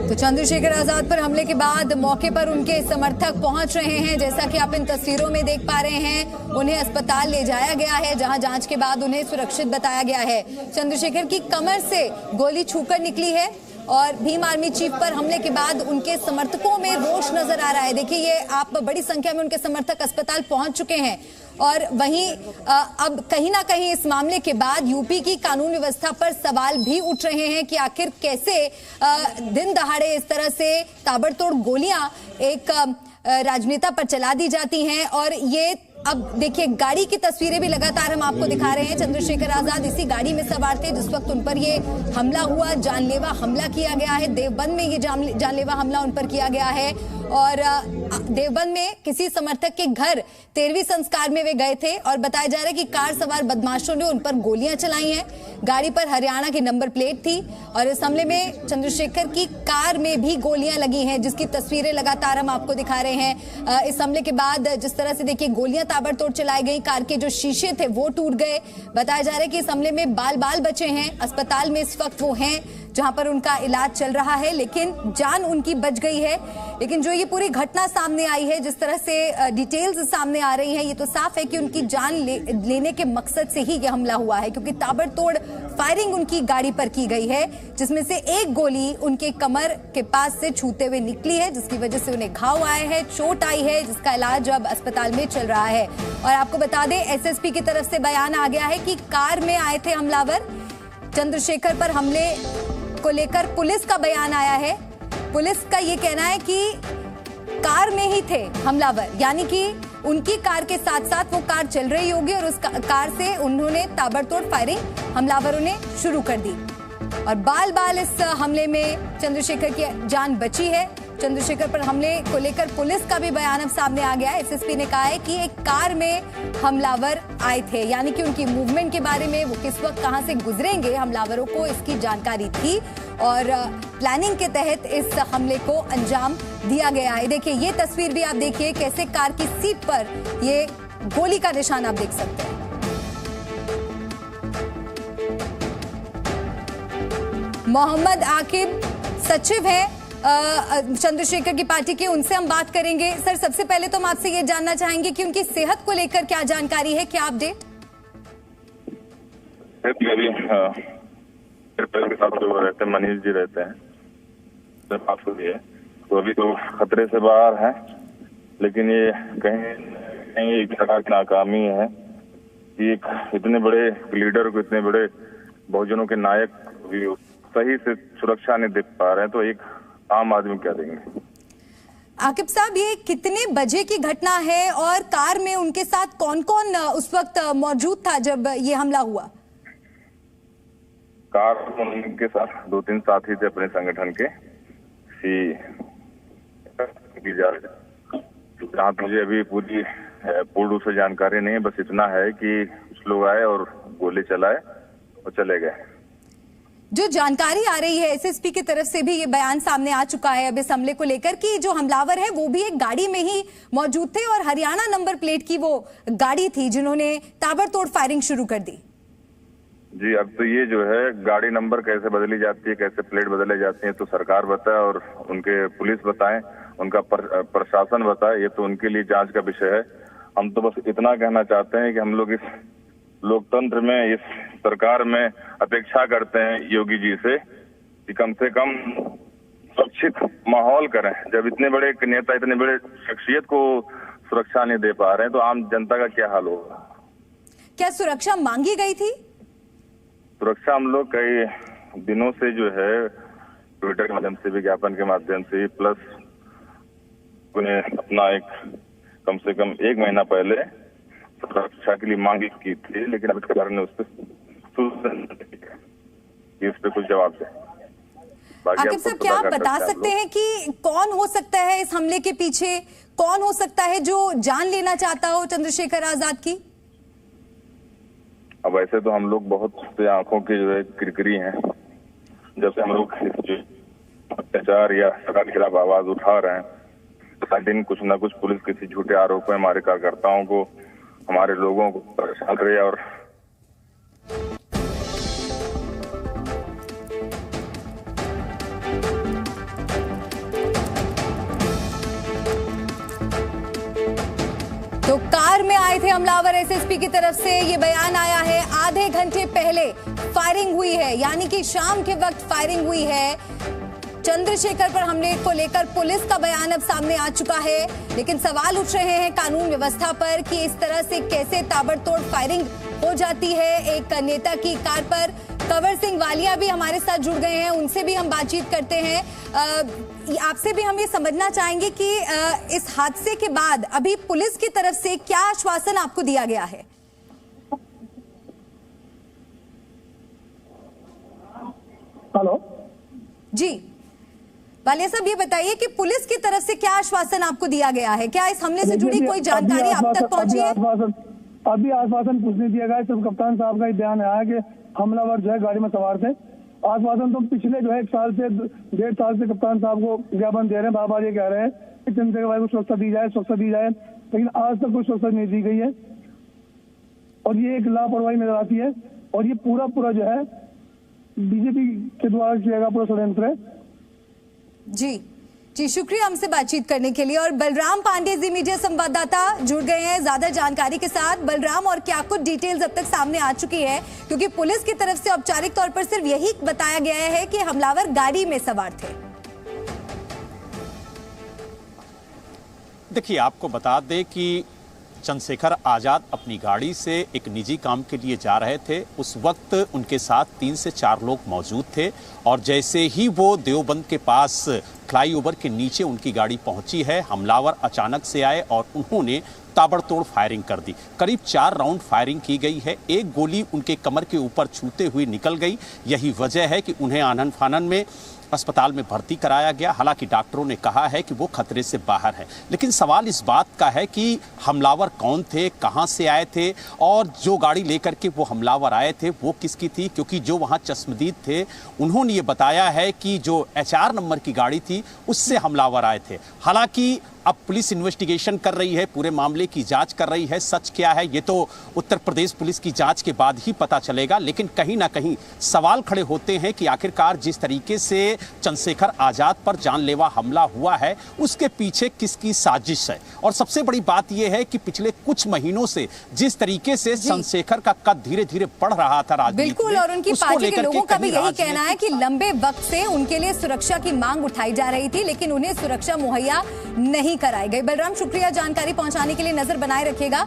तो चंद्रशेखर आजाद पर हमले के बाद मौके पर उनके समर्थक पहुंच रहे हैं। जैसा कि आप इन तस्वीरों में देख पा रहे हैं, उन्हें अस्पताल ले जाया गया है, जहां जांच के बाद उन्हें सुरक्षित बताया गया है। चंद्रशेखर की कमर से गोली छूकर निकली है और भीम आर्मी चीफ पर हमले के बाद उनके समर्थकों में रोष नजर आ रहा है। देखिए, ये आप बड़ी संख्या में उनके समर्थक अस्पताल पहुंच चुके हैं। और वहीं अब कहीं ना कहीं इस मामले के बाद यूपी की कानून व्यवस्था पर सवाल भी उठ रहे हैं कि आखिर कैसे दिन दहाड़े इस तरह से ताबड़तोड़ गोलियां एक राजनेता पर चला दी जाती हैं। और ये अब देखिए, गाड़ी की तस्वीरें भी लगातार हम आपको दिखा रहे हैं। चंद्रशेखर आजाद इसी गाड़ी में सवार थे जिस वक्त उन पर ये हमला हुआ, जानलेवा हमला किया गया है। देवबंद में ये जानलेवा हमला उन पर किया गया है। और देवबंद में किसी समर्थक के घर 13वीं संस्कार में वे गए थे और बताया जा रहा है कि कार सवार बदमाशों ने उन पर गोलियां चलाई हैं। गाड़ी पर हरियाणा की नंबर प्लेट थी और इस हमले में चंद्रशेखर की कार में भी गोलियां लगी हैं, जिसकी तस्वीरें लगातार हम आपको दिखा रहे हैं। इस हमले के बाद जिस तरह से देखिए गोलियां ताबड़तोड़ चलाई गई, कार के जो शीशे थे वो टूट गए। बताया जा रहा है कि इस हमले में बाल बचे हैं। अस्पताल में इस वक्त वो हैं जहां पर उनका इलाज चल रहा है, लेकिन जान उनकी बच गई है। लेकिन जो ये पूरी घटना सामने आई है, जिस तरह से डिटेल्स सामने आ रही हैं, ये तो साफ है कि उनकी जान लेने के मकसद से ही ये हमला हुआ है, क्योंकि ताबड़तोड़ फायरिंग उनकी गाड़ी पर की गई है, जिसमें से एक गोली उनके कमर के पास से छूते हुए निकली है, जिसकी वजह से उन्हें घाव आए हैं, चोट आई है, जिसका इलाज अब अस्पताल में चल रहा है। और आपको बता दें, एसएसपी की तरफ से बयान आ गया है कि कार में आए थे हमलावर। चंद्रशेखर पर हमले को लेकर पुलिस का बयान आया है। पुलिस का ये कहना है कि कार में ही थे हमलावर, यानी कि उनकी कार के साथ साथ वो कार चल रही होगी और उस कार से उन्होंने ताबड़तोड़ फायरिंग हमलावरों ने शुरू कर दी। और बाल इस हमले में चंद्रशेखर की जान बची है। चंद्रशेखर पर हमले को लेकर पुलिस का भी बयान अब सामने आ गया है। एसएसपी ने कहा है कि एक कार में हमलावर आए थे, यानी कि उनकी मूवमेंट के बारे में, वो किस वक्त कहां से गुजरेंगे, हमलावरों को इसकी जानकारी थी और प्लानिंग के तहत इस हमले को अंजाम दिया गया है। देखिए, ये तस्वीर भी आप देखिए, कैसे कार की सीट पर ये गोली का निशान आप देख सकते हैं। मोहम्मद आकिब सचिव है चंद्रशेखर की पार्टी के, उनसे हम बात करेंगे। सर, सबसे पहले तो हम आपसे ये जानना चाहेंगे कि उनकी सेहत को लेकर क्या जानकारी है, क्या अपडेट? के साथ जो रहते हैं, मनीष जी रहते हैं, तो अभी तो खतरे से बाहर है, लेकिन ये कहीं एक प्रकार की नाकामी है कि एक इतने बड़े लीडर को, इतने बड़े बहुजनों के नायक भी सही से सुरक्षा नहीं दे पा रहे हैं, तो एक आम आदमी क्या देंगे। आकिब साहब, ये कितने बजे की घटना है और कार में उनके साथ कौन कौन उस वक्त मौजूद था जब ये हमला हुआ? कार उनके साथ 2-3 साथी थे अपने संगठन के। जहाँ मुझे अभी पूर्ण रूप से जानकारी नहीं है, बस इतना है कि कुछ लोग आए और गोली चलाए और चले गए। जो जानकारी आ रही है एसएसपी की तरफ से भी ये बयान सामने आ चुका है अब इस हमले को लेकर कि जो हमलावर है वो भी एक गाड़ी में ही मौजूद थे और हरियाणा नंबर प्लेट की वो गाड़ी थी जिन्होंने ताबड़तोड़ फायरिंग शुरू कर दी। जी, अब तो ये जो है गाड़ी नंबर कैसे बदली जाती है, कैसे प्लेट बदले जाती है, तो सरकार बताए और उनके पुलिस बताएं, उनका प्रशासन बताए, ये तो उनके लिए जांच का विषय है। हम तो बस इतना कहना चाहते हैं कि हम लोग इस लोकतंत्र में, इस सरकार में अपेक्षा करते हैं योगी जी से कि कम से कम सुरक्षित माहौल करें। जब इतने बड़े नेता, इतने बड़े शख्सियत को सुरक्षा नहीं दे पा रहे हैं, तो आम जनता का क्या हाल होगा। क्या सुरक्षा मांगी गई थी? सुरक्षा हम लोग कई दिनों से जो है ट्विटर के माध्यम से, विज्ञापन के माध्यम से, प्लस उन्हें अपना एक कम से कम 1 महीना पहले सुरक्षा के लिए मांग की थी, लेकिन अब सरकार ने उस पर कुछ जवाब दे। आकिब साहब, क्या आप बता सकते हैं कि कौन हो सकता है इस हमले के पीछे, कौन हो सकता है जो जान लेना चाहता हो चंद्रशेखर आजाद की? अब ऐसे तो हम लोग बहुत से आंखों के जो है किरकिरी हैं, जब से हम लोग अत्याचार या सरकार के खिलाफ आवाज उठा रहे हैं, हर दिन कुछ न कुछ पुलिस किसी झूठे आरोप में हमारे कार्यकर्ताओं को, हमारे लोगों को परेशान कर रही है। और कार में आए थे हमलावर। एसएसपी की तरफ से ये बयान आया है। आधे घंटे पहले फायरिंग हुई है, यानी कि शाम के वक्त फायरिंग हुई है। चंद्रशेखर पर हमले को लेकर पुलिस का बयान अब सामने आ चुका है, लेकिन सवाल उठ रहे हैं कानून व्यवस्था पर कि इस तरह से कैसे ताबड़तोड़ फायरिंग हो जाती है एक नेता की कार पर। कंवर सिंह वालिया भी हमारे साथ जुड़ गए हैं, उनसे भी हम बातचीत करते हैं। आपसे भी हम ये समझना चाहेंगे कि इस हादसे के बाद अभी पुलिस की तरफ से क्या आश्वासन आपको दिया गया है? हेलो जी वालिया साहब, ये बताइए कि पुलिस की तरफ से क्या आश्वासन आपको दिया गया है? क्या इस हमले से जुड़ी कोई जानकारी अब तक पहुंची है? अभी आश्वासन कुछ नहीं दिया गया। सिर्फ कप्तान साहब का ही बयान आया कि हमलावर जो है गाड़ी में सवार थे। आश्वासन तो पिछले जो है 1 साल से 1.5 साल से कप्तान साहब को ज्ञापन दे रहे हैं, बार बार ये कह रहे हैं कि चंद्रशेखर भाई को सुरक्षा दी जाए, सुरक्षा दी जाए, लेकिन आज तक कोई सुरक्षा नहीं दी गई है और ये एक लापरवाही नजर आती है। और ये पूरा जो है बीजेपी के द्वारा किया गया पूरा षड्यंत्र है। जी शुक्रिया हमसे बातचीत करने के लिए। और बलराम पांडे जी मीडिया संवाददाता जुड़ गए हैं ज्यादा जानकारी के साथ। बलराम, और क्या कुछ डिटेल्स अब तक सामने आ चुकी है? क्योंकि पुलिस की तरफ से औपचारिक तौर पर सिर्फ यही बताया गया है कि हमलावर गाड़ी में सवार थे। देखिए, आपको बता दें कि चंद्रशेखर आजाद अपनी गाड़ी से एक निजी काम के लिए जा रहे थे। उस वक्त उनके साथ 3 से 4 लोग मौजूद थे और जैसे ही वो देवबंद के पास फ्लाईओवर के नीचे उनकी गाड़ी पहुंची है, हमलावर अचानक से आए और उन्होंने ताबड़तोड़ फायरिंग कर दी। करीब 4 राउंड फायरिंग की गई है। एक गोली उनके कमर के ऊपर छूते हुए निकल गई। यही वजह है कि उन्हें आनन फानन में अस्पताल में भर्ती कराया गया। हालांकि डॉक्टरों ने कहा है कि वो खतरे से बाहर है, लेकिन सवाल इस बात का है कि हमलावर कौन थे, कहां से आए थे और जो गाड़ी लेकर के वो हमलावर आए थे वो किसकी थी? क्योंकि जो वहां चश्मदीद थे उन्होंने ये बताया है कि जो HR नंबर की गाड़ी थी उससे हमलावर आए थे। हालांकि अब पुलिस इन्वेस्टिगेशन कर रही है, पूरे मामले की जांच कर रही है। सच क्या है ये तो उत्तर प्रदेश पुलिस की जांच के बाद ही पता चलेगा, लेकिन कहीं ना कहीं सवाल खड़े होते हैं कि आखिरकार जिस तरीके से चंद्रशेखर आजाद पर जानलेवा हमला हुआ है उसके पीछे किसकी साजिश है। और सबसे बड़ी बात यह है कि पिछले कुछ महीनों से जिस तरीके से चंद्रशेखर का कद धीरे धीरे बढ़ रहा था राजनीति में, बिल्कुल, और उनकी पार्टी के लोगों का भी यही कहना है कि लंबे वक्त से उनके लिए सुरक्षा की मांग उठाई जा रही थी, लेकिन उन्हें सुरक्षा मुहैया नहीं कराई गई। बलराम, शुक्रिया जानकारी पहुंचाने के लिए। नजर बनाए रखिएगा।